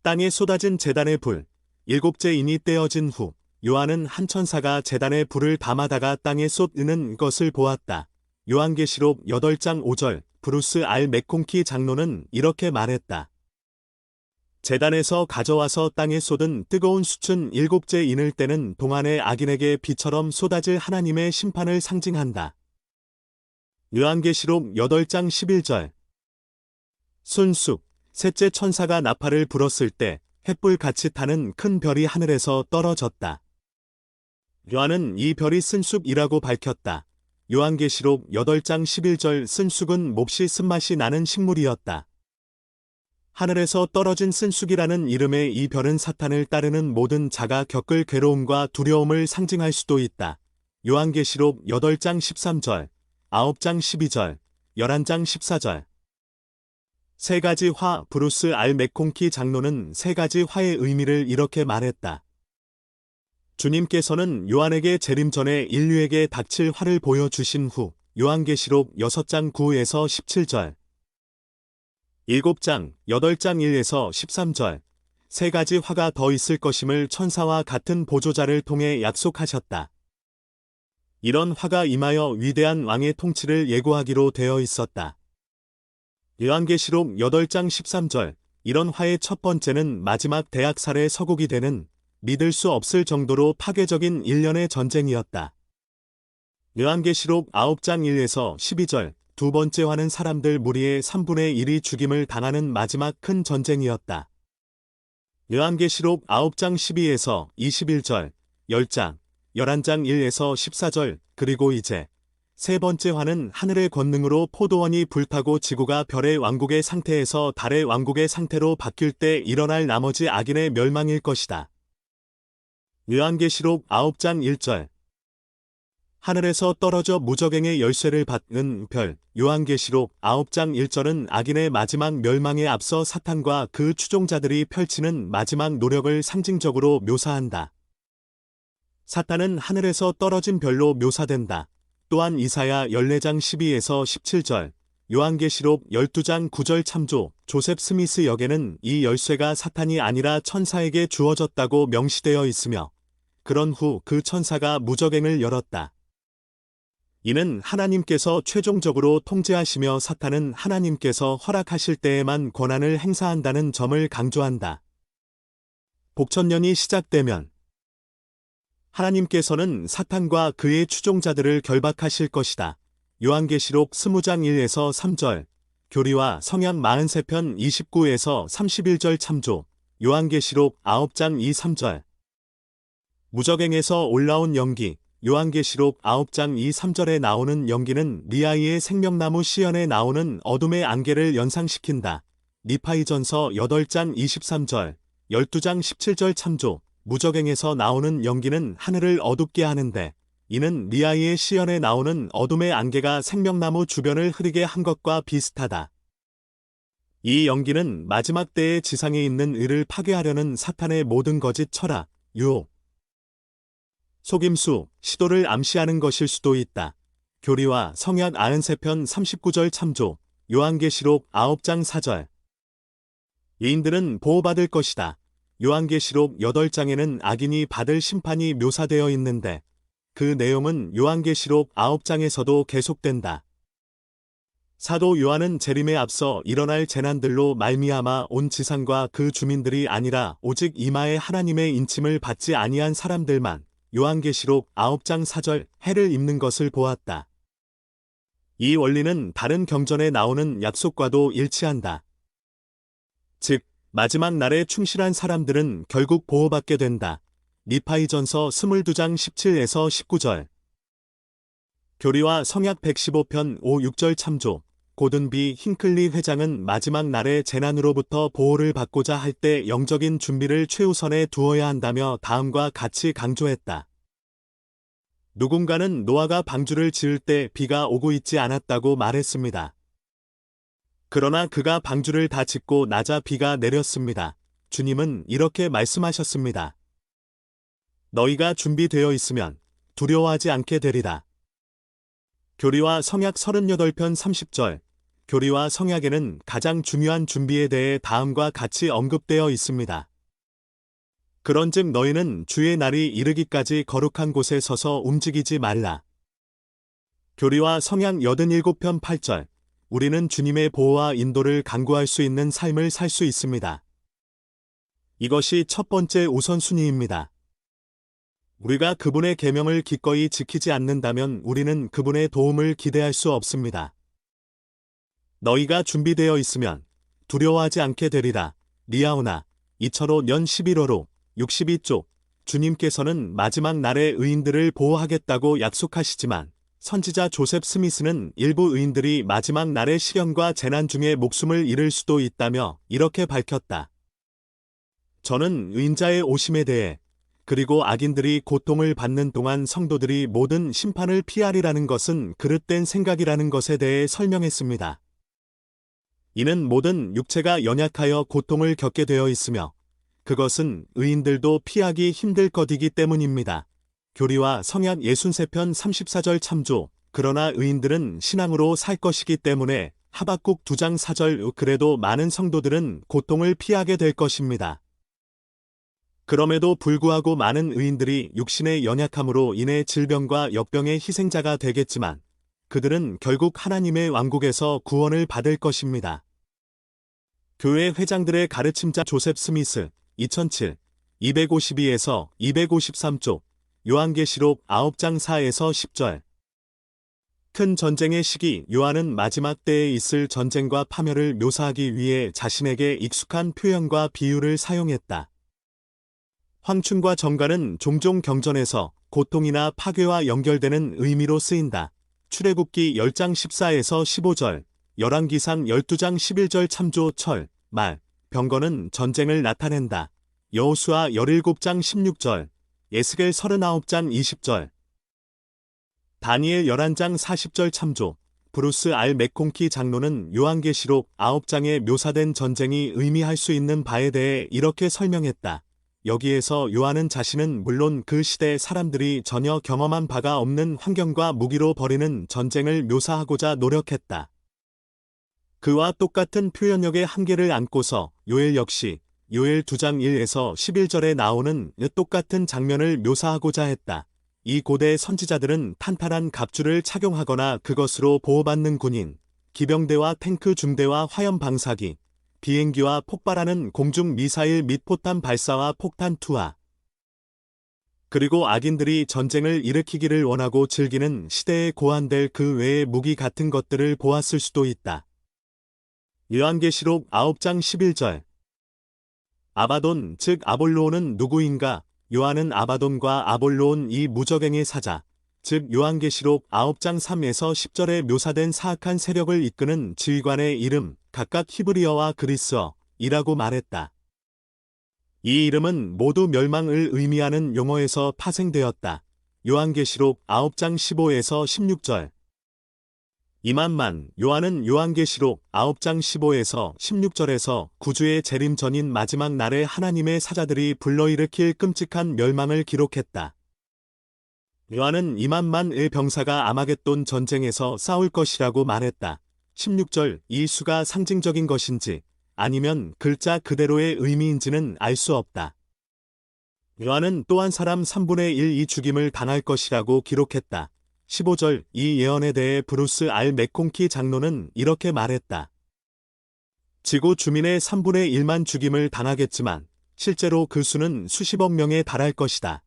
땅에 쏟아진 제단의 불, 7째 인이 떼어진 후 요한은 한 천사가 제단의 불을 담아다가 땅에 쏟는 것을 보았다. 요한계시록 8장 5절 브루스 알 맥콩키 장로는 이렇게 말했다. 제단에서 가져와서 땅에 쏟은 뜨거운 숯은 7째 인을 떼는 동안의 악인에게 비처럼 쏟아질 하나님의 심판을 상징한다. 요한계시록 8장 11절 순숙, 셋째 천사가 나팔을 불었을 때 횃불같이 타는 큰 별이 하늘에서 떨어졌다. 요한은 이 별이 쓴쑥이라고 밝혔다. 요한계시록 8장 11절 쓴쑥은 몹시 쓴맛이 나는 식물이었다. 하늘에서 떨어진 쓴쑥이라는 이름의 이 별은 사탄을 따르는 모든 자가 겪을 괴로움과 두려움을 상징할 수도 있다. 요한계시록 8장 13절, 9장 12절, 11장 14절. 세 가지 화 브루스 알 맥콩키 장로는 세 가지 화의 의미를 이렇게 말했다. 주님께서는 요한에게 재림 전에 인류에게 닥칠 화를 보여주신 후 요한계시록 6장 9에서 17절 7장 8장 1에서 13절 세 가지 화가 더 있을 것임을 천사와 같은 보조자를 통해 약속하셨다. 이런 화가 임하여 위대한 왕의 통치를 예고하기로 되어 있었다. 요한계시록 8장 13절, 이런 화의 첫 번째는 마지막 대학살의 서곡이 되는 믿을 수 없을 정도로 파괴적인 일련의 전쟁이었다. 요한계시록 9장 1에서 12절, 두 번째 화는 사람들 무리의 3분의 1이 죽임을 당하는 마지막 큰 전쟁이었다. 요한계시록 9장 12에서 21절, 10장, 11장 1에서 14절, 그리고 이제 세 번째 화는 하늘의 권능으로 포도원이 불타고 지구가 별의 왕국의 상태에서 달의 왕국의 상태로 바뀔 때 일어날 나머지 악인의 멸망일 것이다. 요한계시록 9장 1절, 하늘에서 떨어져 무저갱의 열쇠를 받은 별, 요한계시록 9장 1절은 악인의 마지막 멸망에 앞서 사탄과 그 추종자들이 펼치는 마지막 노력을 상징적으로 묘사한다. 사탄은 하늘에서 떨어진 별로 묘사된다. 또한 이사야 14장 12에서 17절, 요한계시록 12장 9절 참조, 조셉 스미스 역에는 이 열쇠가 사탄이 아니라 천사에게 주어졌다고 명시되어 있으며, 그런 후 그 천사가 무저갱을 열었다. 이는 하나님께서 최종적으로 통제하시며 사탄은 하나님께서 허락하실 때에만 권한을 행사한다는 점을 강조한다. 복천년이 시작되면 하나님께서는 사탄과 그의 추종자들을 결박하실 것이다. 요한계시록 20장 1에서 3절, 교리와 성약 43편 29에서 31절 참조, 요한계시록 9장 2, 3절. 무저갱에서 올라온 연기, 요한계시록 9장 2, 3절에 나오는 연기는 리아이의 생명나무 시연에 나오는 어둠의 안개를 연상시킨다. 니파이전서 8장 23절, 12장 17절 참조, 무저갱에서 나오는 연기는 하늘을 어둡게 하는데, 이는 리아이의 시연에 나오는 어둠의 안개가 생명나무 주변을 흐리게 한 것과 비슷하다. 이 연기는 마지막 때의 지상에 있는 의를 파괴하려는 사탄의 모든 거짓 철학, 유혹, 속임수, 시도를 암시하는 것일 수도 있다. 교리와 성약 93편 39절 참조, 요한계시록 9장 4절. 의인들은 보호받을 것이다. 요한계시록 8장에는 악인이 받을 심판이 묘사되어 있는데, 그 내용은 요한계시록 9장에서도 계속된다. 사도 요한은 재림에 앞서 일어날 재난들로 말미암아 온 지상과 그 주민들이 아니라 오직 이마에 하나님의 인침을 받지 아니한 사람들만 요한계시록 9장 4절 해를 입는 것을 보았다. 이 원리는 다른 경전에 나오는 약속과도 일치한다. 즉, 마지막 날에 충실한 사람들은 결국 보호받게 된다. 니파이전서 22장 17에서 19절. 교리와 성약 115편 5, 6절 참조. 고든비 힝클리 회장은 마지막 날의 재난으로부터 보호를 받고자 할 때 영적인 준비를 최우선에 두어야 한다며 다음과 같이 강조했다. 누군가는 노아가 방주를 지을 때 비가 오고 있지 않았다고 말했습니다. 그러나 그가 방주를 다 짓고 나자 비가 내렸습니다. 주님은 이렇게 말씀하셨습니다. 너희가 준비되어 있으면 두려워하지 않게 되리라. 교리와 성약 38편 30절. 교리와 성약에는 가장 중요한 준비에 대해 다음과 같이 언급되어 있습니다. 그런즉 너희는 주의 날이 이르기까지 거룩한 곳에 서서 움직이지 말라. 교리와 성약 87편 8절. 우리는 주님의 보호와 인도를 간구할 수 있는 삶을 살 수 있습니다. 이것이 첫 번째 우선순위입니다. 우리가 그분의 계명을 기꺼이 지키지 않는다면 우리는 그분의 도움을 기대할 수 없습니다. 너희가 준비되어 있으면 두려워하지 않게 되리라. 리아오나 2005년 11월호 62쪽. 주님께서는 마지막 날에 의인들을 보호하겠다고 약속하시지만 선지자 조셉 스미스는 일부 의인들이 마지막 날의 시련과 재난 중에 목숨을 잃을 수도 있다며 이렇게 밝혔다. 저는 의인자의 오심에 대해 그리고 악인들이 고통을 받는 동안 성도들이 모든 심판을 피하리라는 것은 그릇된 생각이라는 것에 대해 설명했습니다. 이는 모든 육체가 연약하여 고통을 겪게 되어 있으며 그것은 의인들도 피하기 힘들 것이기 때문입니다. 교리와 성약 63편 34절 참조. 그러나 의인들은 신앙으로 살 것이기 때문에 하박국 2장 4절. 그래도 많은 성도들은 고통을 피하게 될 것입니다. 그럼에도 불구하고 많은 의인들이 육신의 연약함으로 인해 질병과 역병의 희생자가 되겠지만 그들은 결국 하나님의 왕국에서 구원을 받을 것입니다. 교회 회장들의 가르침자 조셉 스미스 2007 252에서 253쪽 요한계시록 9장 4에서 10절 큰 전쟁의 시기 요한은 마지막 때에 있을 전쟁과 파멸을 묘사하기 위해 자신에게 익숙한 표현과 비유를 사용했다. 황춘과 정갈은 종종 경전에서 고통이나 파괴와 연결되는 의미로 쓰인다. 출애굽기 10장 14에서 15절, 열왕기상 12장 11절 참조 철, 말, 병거는 전쟁을 나타낸다. 여호수아 17장 16절, 에스겔 39장 20절, 다니엘 11장 40절 참조, 브루스 알 맥콩키 장로는 요한계시록 9장에 묘사된 전쟁이 의미할 수 있는 바에 대해 이렇게 설명했다. 여기에서 요한은 자신은 물론 그 시대 사람들이 전혀 경험한 바가 없는 환경과 무기로 벌이는 전쟁을 묘사하고자 노력했다. 그와 똑같은 표현력의 한계를 안고서 요엘 역시 요엘 2장 1에서 11절에 나오는 똑같은 장면을 묘사하고자 했다. 이 고대 선지자들은 탄탄한 갑주를 착용하거나 그것으로 보호받는 군인, 기병대와 탱크 중대와 화염 방사기, 비행기와 폭발하는 공중 미사일 및 포탄 발사와 폭탄 투하, 그리고 악인들이 전쟁을 일으키기를 원하고 즐기는 시대에 고안될 그 외의 무기 같은 것들을 보았을 수도 있다. 요한계시록 9장 11절 아바돈 즉 아볼로온은 누구인가? 요한은 아바돈과 아볼로온 이 무적행의 사자, 즉 요한계시록 9장 3에서 10절에 묘사된 사악한 세력을 이끄는 지휘관의 이름, 각각 히브리어와 그리스어이라고 말했다. 이 이름은 모두 멸망을 의미하는 용어에서 파생되었다. 요한계시록 9장 15에서 16절 이만만 요한은 요한계시록 9장 15에서 16절에서 구주의 재림 전인 마지막 날에 하나님의 사자들이 불러일으킬 끔찍한 멸망을 기록했다. 요한은 이만만의 병사가 아마겟돈 전쟁에서 싸울 것이라고 말했다. 16절 이 수가 상징적인 것인지 아니면 글자 그대로의 의미인지는 알 수 없다. 요한은 또 한 사람 3분의 1 이 죽임을 당할 것이라고 기록했다. 15절 이 예언에 대해 브루스 알 맥콩키 장로는 이렇게 말했다. 지구 주민의 3분의 1만 죽임을 당하겠지만 실제로 그 수는 수십억 명에 달할 것이다.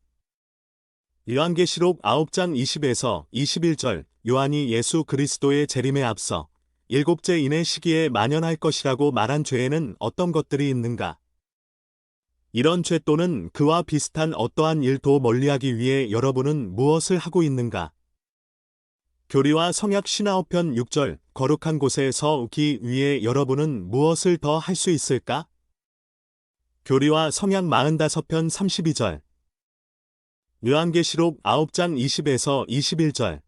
요한계시록 9장 20에서 21절 요한이 예수 그리스도의 재림에 앞서 일곱째 인의 시기에 만연할 것이라고 말한 죄에는 어떤 것들이 있는가? 이런 죄 또는 그와 비슷한 어떠한 일도 멀리하기 위해 여러분은 무엇을 하고 있는가? 교리와 성약 59편 6절 거룩한 곳에 서기 위해 여러분은 무엇을 더 할 수 있을까? 교리와 성약 45편 32절 요한계시록 9장 20에서 21절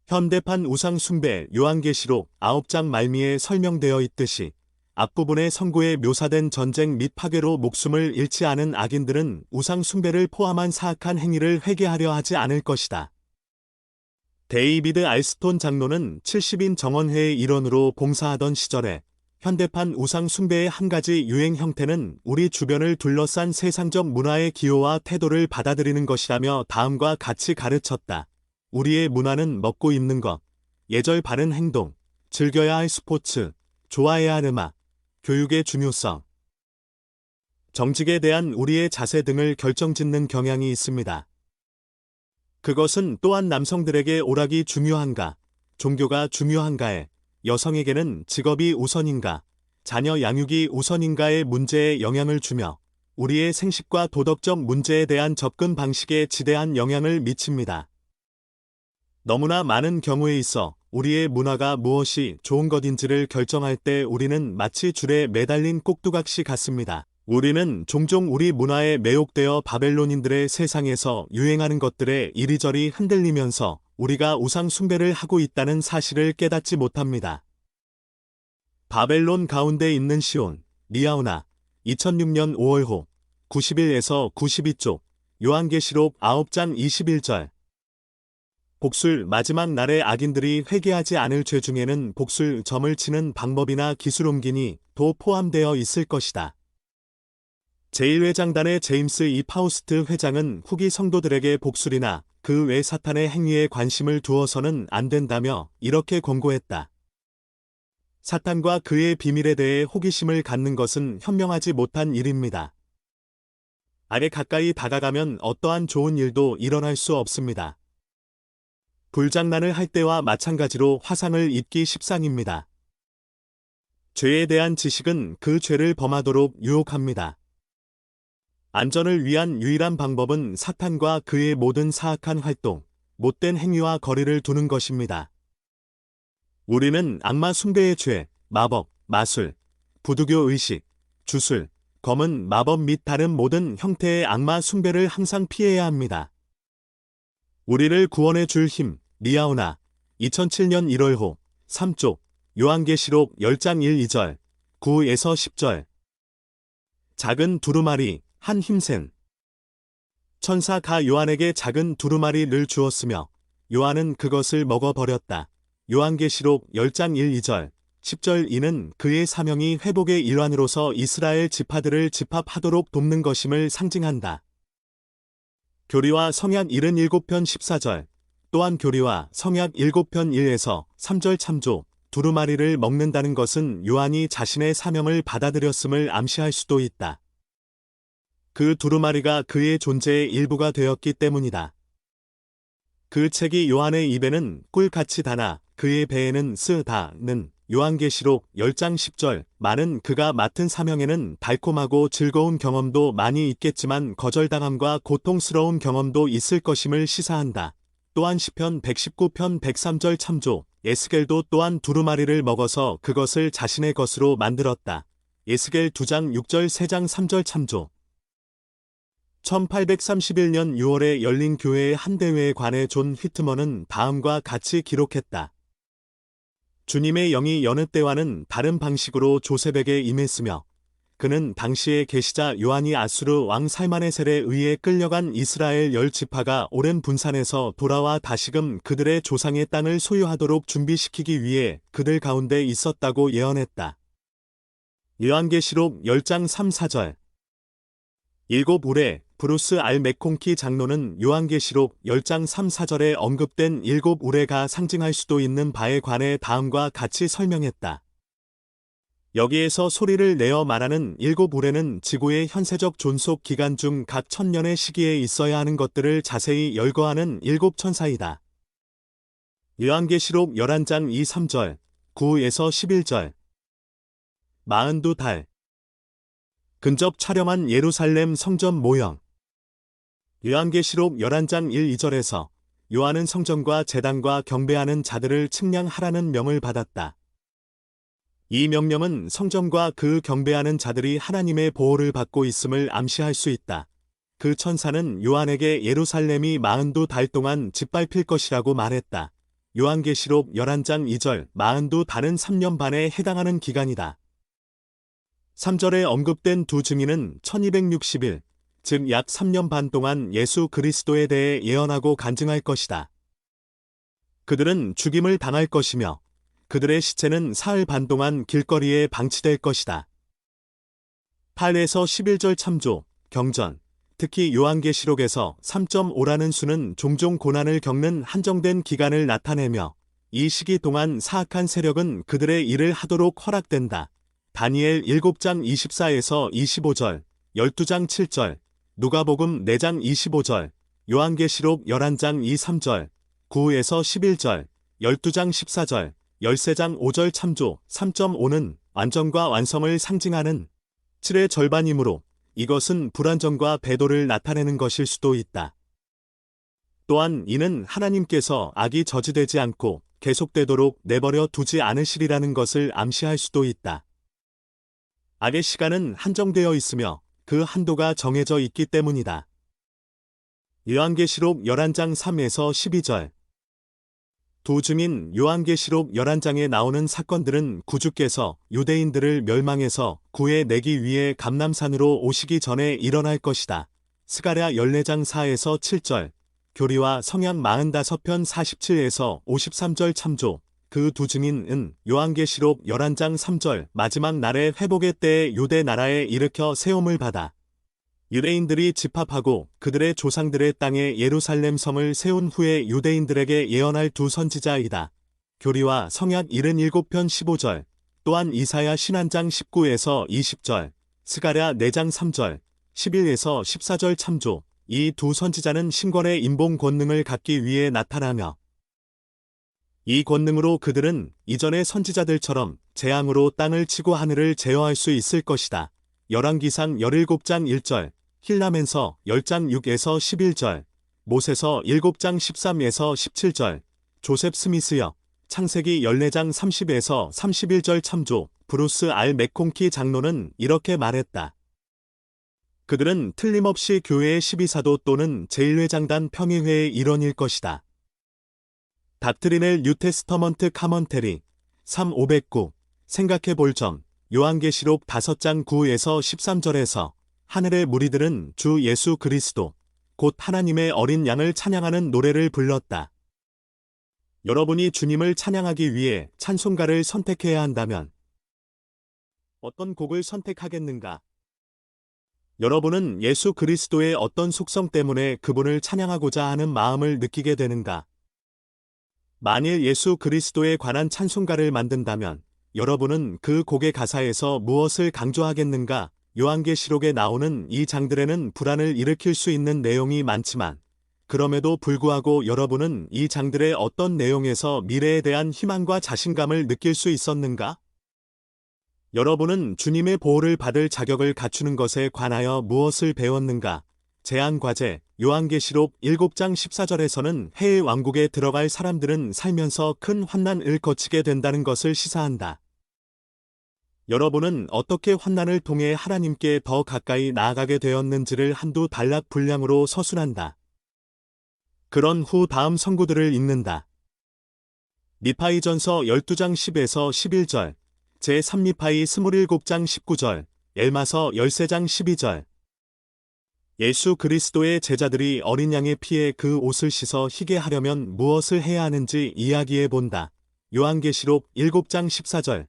현대판 우상 숭배 요한계시록 9장 말미에 설명되어 있듯이 앞부분의 선고에 묘사된 전쟁 및 파괴로 목숨을 잃지 않은 악인들은 우상 숭배를 포함한 사악한 행위를 회개하려 하지 않을 것이다. 데이비드 알스톤 장로는 70인 정원회의 일원으로 봉사하던 시절에 현대판 우상 숭배의 한 가지 유행 형태는 우리 주변을 둘러싼 세상적 문화의 기호와 태도를 받아들이는 것이라며 다음과 같이 가르쳤다. 우리의 문화는 먹고 입는 것, 예절 바른 행동, 즐겨야 할 스포츠, 좋아해야 할 음악, 교육의 중요성, 정직에 대한 우리의 자세 등을 결정짓는 경향이 있습니다. 그것은 또한 남성들에게 오락이 중요한가, 종교가 중요한가에, 여성에게는 직업이 우선인가, 자녀 양육이 우선인가의 문제에 영향을 주며 우리의 생식과 도덕적 문제에 대한 접근 방식에 지대한 영향을 미칩니다. 너무나 많은 경우에 있어 우리의 문화가 무엇이 좋은 것인지를 결정할 때 우리는 마치 줄에 매달린 꼭두각시 같습니다. 우리는 종종 우리 문화에 매혹되어 바벨론인들의 세상에서 유행하는 것들에 이리저리 흔들리면서 우리가 우상 숭배를 하고 있다는 사실을 깨닫지 못합니다. 바벨론 가운데 있는 시온, 리아오나, 2006년 5월호, 91에서 92쪽, 요한계시록 9장 21절. 복술 마지막 날에 악인들이 회개하지 않을 죄 중에는 복술 점을 치는 방법이나 기술 옮기니 도 포함되어 있을 것이다. 제1회장단의 제임스 이 파우스트 회장은 후기 성도들에게 복술이나 그 외 사탄의 행위에 관심을 두어서는 안 된다며 이렇게 권고했다. 사탄과 그의 비밀에 대해 호기심을 갖는 것은 현명하지 못한 일입니다. 악에 가까이 다가가면 어떠한 좋은 일도 일어날 수 없습니다. 불장난을 할 때와 마찬가지로 화상을 입기 십상입니다. 죄에 대한 지식은 그 죄를 범하도록 유혹합니다. 안전을 위한 유일한 방법은 사탄과 그의 모든 사악한 활동, 못된 행위와 거리를 두는 것입니다. 우리는 악마 숭배의 죄, 마법, 마술, 부두교 의식, 주술, 검은 마법 및 다른 모든 형태의 악마 숭배를 항상 피해야 합니다. 우리를 구원해 줄 힘, 리아오나, 2007년 1월호, 3쪽, 요한계시록 10장 1, 2절, 9에서 10절. 작은 두루마리, 한 힘센 천사 가 요한에게 작은 두루마리를 주었으며 요한은 그것을 먹어버렸다. 요한계시록 10장 1, 2절, 10절. 이는 그의 사명이 회복의 일환으로서 이스라엘 지파들을 집합하도록 돕는 것임을 상징한다. 교리와 성약 77편 14절. 또한 교리와 성약 7편 1에서 3절 참조. 두루마리를 먹는다는 것은 요한이 자신의 사명을 받아들였음을 암시할 수도 있다. 그 두루마리가 그의 존재의 일부가 되었기 때문이다. 그 책이 요한의 입에는 꿀같이 다나 그의 배에는 쓰다는 요한계시록 10장 10절. 많은 그가 맡은 사명에는 달콤하고 즐거운 경험도 많이 있겠지만 거절당함과 고통스러운 경험도 있을 것임을 시사한다. 또한 시편 119편 103절 참조. 에스겔도 또한 두루마리를 먹어서 그것을 자신의 것으로 만들었다. 에스겔 2장 6절 3장 3절 참조. 1831년 6월에 열린 교회의 한 대회에 관해 존 휘트먼은 다음과 같이 기록했다. 주님의 영이 여느 때와는 다른 방식으로 조셉에게 임했으며 그는 당시에 계시자 요한이 아수르 왕 살마네셀에 의해 끌려간 이스라엘 10지파가 오랜 분산에서 돌아와 다시금 그들의 조상의 땅을 소유하도록 준비시키기 위해 그들 가운데 있었다고 예언했다. 요한계시록 10장 3, 4절. 일곱 우레, 브루스 알 맥콩키 장로는 요한계시록 10장 3, 4절에 언급된 일곱 우레가 상징할 수도 있는 바에 관해 다음과 같이 설명했다. 여기에서 소리를 내어 말하는 일곱 우레는 지구의 현세적 존속 기간 중 각 1000년의 시기에 있어야 하는 것들을 자세히 열거하는 일곱 천사이다. 요한계시록 11장 2, 3절, 9에서 11절. 42달. 근접 촬영한 예루살렘 성전 모형. 요한계시록 11장 1, 2절에서 요한은 성전과 제단과 경배하는 자들을 측량하라는 명을 받았다. 이 명령은 성전과 그 경배하는 자들이 하나님의 보호를 받고 있음을 암시할 수 있다. 그 천사는 요한에게 예루살렘이 42달 동안 짓밟힐 것이라고 말했다. 요한계시록 11장 2절. 42달은 3년 반에 해당하는 기간이다. 3절에 언급된 두 증인은 1260일, 즉 약 3년 반 동안 예수 그리스도에 대해 예언하고 간증할 것이다. 그들은 죽임을 당할 것이며 그들의 시체는 사흘 반 동안 길거리에 방치될 것이다. 8에서 11절 참조, 경전. 특히 요한계시록에서 3.5라는 수는 종종 고난을 겪는 한정된 기간을 나타내며 이 시기 동안 사악한 세력은 그들의 일을 하도록 허락된다. 다니엘 7장 24에서 25절, 12장 7절, 누가복음 4장 25절, 요한계시록 11장 2, 3절, 9에서 11절, 12장 14절, 13장 5절 참조. 3.5는 완전과 완성을 상징하는 7의 절반이므로 이것은 불완전과 배도를 나타내는 것일 수도 있다. 또한 이는 하나님께서 악이 저지되지 않고 계속되도록 내버려 두지 않으시리라는 것을 암시할 수도 있다. 악의 시간은 한정되어 있으며 그 한도가 정해져 있기 때문이다. 요한계시록 11장 3에서 12절. 두 증인 요한계시록 11장에 나오는 사건들은 구주께서 유대인들을 멸망해서 구해내기 위해 감람산으로 오시기 전에 일어날 것이다. 스가랴 14장 4에서 7절. 교리와 성약 45편 47에서 53절 참조. 그 두 증인은 요한계시록 11장 3절 마지막 날의 회복의 때에 유대 나라에 일으켜 세움을 받아 유대인들이 집합하고 그들의 조상들의 땅에 예루살렘 성을 세운 후에 유대인들에게 예언할 두 선지자이다. 교리와 성약 77편 15절, 또한 이사야 신한장 19에서 20절, 스가랴 4장 3절, 11에서 14절 참조. 이 두 선지자는 신권의 인봉 권능을 갖기 위해 나타나며 이 권능으로 그들은 이전의 선지자들처럼 재앙으로 땅을 치고 하늘을 제어할 수 있을 것이다. 열왕기상 17장 1절, 힐라멘서 10장 6에서 11절, 모세서 7장 13에서 17절, 조셉 스미스역, 창세기 14장 30에서 31절 참조. 브루스 알 맥콩키 장로는 이렇게 말했다. 그들은 틀림없이 교회의 12사도 또는 제1회장단 평의회의 일원일 것이다. 닥트리넬 뉴테스터먼트 카먼테리 3509 생각해 볼 점. 요한계시록 5장 9에서 13절에서 하늘의 무리들은 주 예수 그리스도 곧 하나님의 어린 양을 찬양하는 노래를 불렀다. 여러분이 주님을 찬양하기 위해 찬송가를 선택해야 한다면 어떤 곡을 선택하겠는가? 여러분은 예수 그리스도의 어떤 속성 때문에 그분을 찬양하고자 하는 마음을 느끼게 되는가? 만일 예수 그리스도에 관한 찬송가를 만든다면 여러분은 그 곡의 가사에서 무엇을 강조하겠는가? 요한계시록에 나오는 이 장들에는 불안을 일으킬 수 있는 내용이 많지만 그럼에도 불구하고 여러분은 이 장들의 어떤 내용에서 미래에 대한 희망과 자신감을 느낄 수 있었는가? 여러분은 주님의 보호를 받을 자격을 갖추는 것에 관하여 무엇을 배웠는가? 제안과제. 요한계시록 7장 14절에서는 해의 왕국에 들어갈 사람들은 살면서 큰 환난을 거치게 된다는 것을 시사한다. 여러분은 어떻게 환난을 통해 하나님께 더 가까이 나아가게 되었는지를 한두 단락 분량으로 서술한다. 그런 후 다음 선구들을 읽는다. 미파이전서 12장 10에서 11절, 제3미파이 27장 19절, 엘마서 13장 12절. 예수 그리스도의 제자들이 어린 양의 피에 그 옷을 씻어 희게 하려면 무엇을 해야 하는지 이야기해 본다. 요한계시록 7장 14절,